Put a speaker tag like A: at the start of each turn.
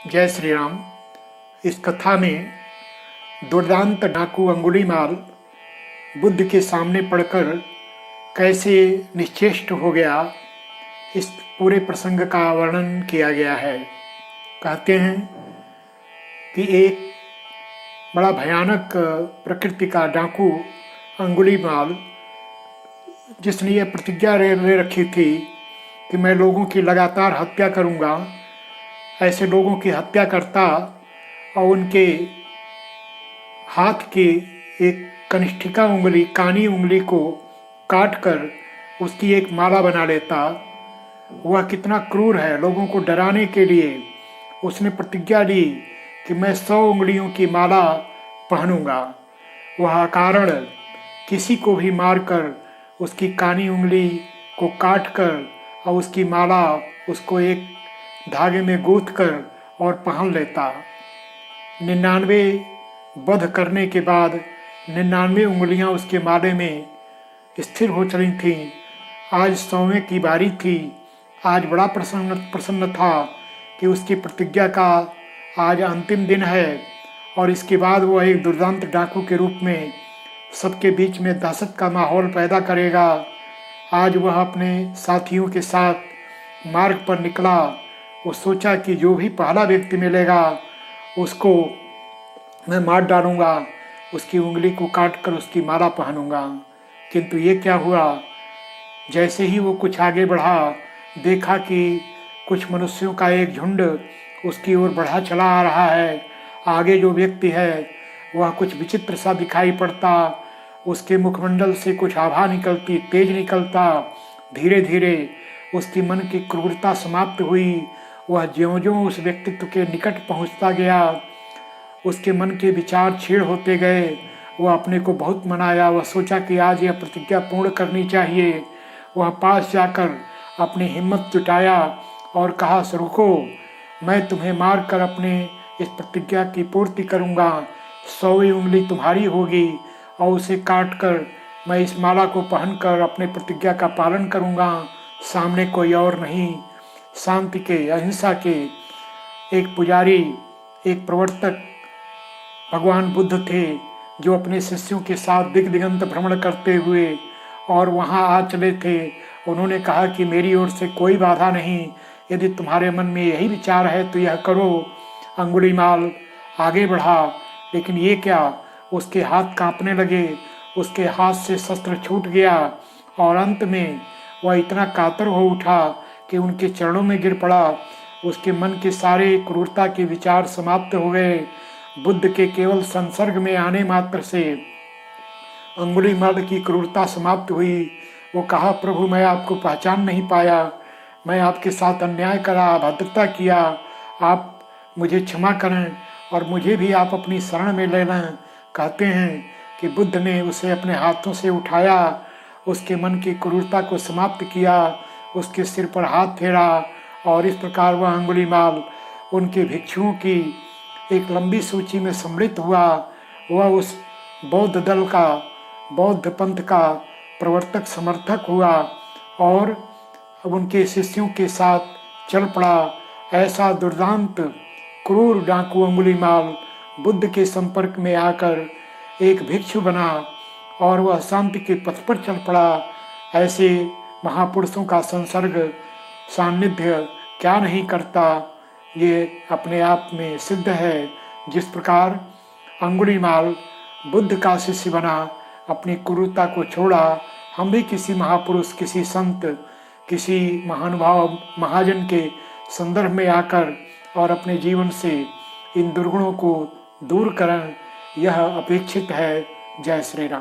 A: जय श्री राम। इस कथा में दुर्दांत डाकू अंगुलीमाल बुद्ध के सामने पड़कर कैसे निश्चेष्ट हो गया, इस पूरे प्रसंग का वर्णन किया गया है। कहते हैं कि एक बड़ा भयानक प्रकृति का डाकू अंगुलीमाल, जिसने ये प्रतिज्ञा ले रखी थी कि मैं लोगों की लगातार हत्या करूंगा, ऐसे लोगों की हत्या करता और उनके हाथ की एक कनिष्ठिका उंगली, कानी उंगली को काट कर उसकी एक माला बना लेता। वह कितना क्रूर है। लोगों को डराने के लिए उसने प्रतिज्ञा ली कि मैं 100 उंगलियों की माला पहनूंगा। वह अकारण किसी को भी मारकर उसकी कानी उंगली को काट कर और उसकी माला उसको एक धागे में गूंथ कर और पहन लेता। 99 वध करने के बाद 99 उंगलियां उसके माले में स्थिर हो चली थीं। आज 100वें की बारी थी। आज बड़ा प्रसन्न था कि उसकी प्रतिज्ञा का आज अंतिम दिन है और इसके बाद वह एक दुर्दांत डाकू के रूप में सबके बीच में दहशत का माहौल पैदा करेगा। आज वह अपने साथियों के साथ मार्ग पर निकला। वो सोचा कि जो भी पहला व्यक्ति मिलेगा उसको मैं मार डालूंगा, उसकी उंगली को काट कर उसकी माला पहनूंगा। किंतु ये क्या हुआ, जैसे ही वो कुछ आगे बढ़ा, देखा कि कुछ मनुष्यों का एक झुंड उसकी ओर बढ़ा चला आ रहा है। आगे जो व्यक्ति है वह कुछ विचित्र सा दिखाई पड़ता। उसके मुखमंडल से कुछ आभा निकलती, तेज निकलता। धीरे धीरे उसकी मन की क्रूरता समाप्त हुई। वह ज्यों-ज्यों उस व्यक्तित्व के निकट पहुंचता गया, उसके मन के विचार छीड़ होते गए। वह अपने को बहुत मनाया। वह सोचा कि आज यह प्रतिज्ञा पूर्ण करनी चाहिए। वह पास जाकर अपनी हिम्मत जुटाया और कहा, रुको, मैं तुम्हें मार कर अपने इस प्रतिज्ञा की पूर्ति करूंगा। 100वीं उंगली तुम्हारी होगी और उसे काट कर मैं इस माला को पहनकर अपने प्रतिज्ञा का पालन करूंगा। सामने कोई और नहीं, शांति के, अहिंसा के एक पुजारी, एक प्रवर्तक भगवान बुद्ध थे, जो अपने शिष्यों के साथ दिग दिगंत भ्रमण करते हुए और वहां आ चले थे। उन्होंने कहा कि मेरी ओर से कोई बाधा नहीं, यदि तुम्हारे मन में यही विचार है तो यह करो। अंगुलीमाल आगे बढ़ा, लेकिन ये क्या, उसके हाथ कांपने लगे। उसके हाथ से शस्त्र छूट गया और अंत में वह इतना कातर हो उठा कि उनके चरणों में गिर पड़ा। उसके मन के सारे क्रूरता के विचार समाप्त हो गए। बुद्ध के केवल संसर्ग में आने मात्र से अंगुलीमाल की क्रूरता समाप्त हुई। वो कहा, प्रभु, मैं आपको पहचान नहीं पाया। मैं आपके साथ अन्याय करा, अभद्रता किया। आप मुझे क्षमा करें और मुझे भी आप अपनी शरण में ले लें। कहते हैं कि बुद्ध ने उसे अपने हाथों से उठाया, उसके मन की क्रूरता को समाप्त किया, उसके सिर पर हाथ फेरा और इस प्रकार वह अंगुलीमाल उनके भिक्षुओं की एक लंबी सूची में सम्मिलित हुआ। वह उस बौद्ध दल का, बौद्ध पंथ का प्रवर्तक समर्थक हुआ और उनके शिष्यों के साथ चल पड़ा। ऐसा दुर्दांत क्रूर डाकू अंगुलीमाल बुद्ध के संपर्क में आकर एक भिक्षु बना और वह शांति के पथ पर चल पड़ा। ऐसे महापुरुषों का संसर्ग, सान्निध्य क्या नहीं करता, ये अपने आप में सिद्ध है। जिस प्रकार अंगुलीमाल बुद्ध का शिष्य बना, अपनी क्रूरता को छोड़ा, हम भी किसी महापुरुष, किसी संत, किसी महानुभाव, महाजन के संदर्भ में आकर और अपने जीवन से इन दुर्गुणों को दूर करें, यह अपेक्षित है। जय श्री राम।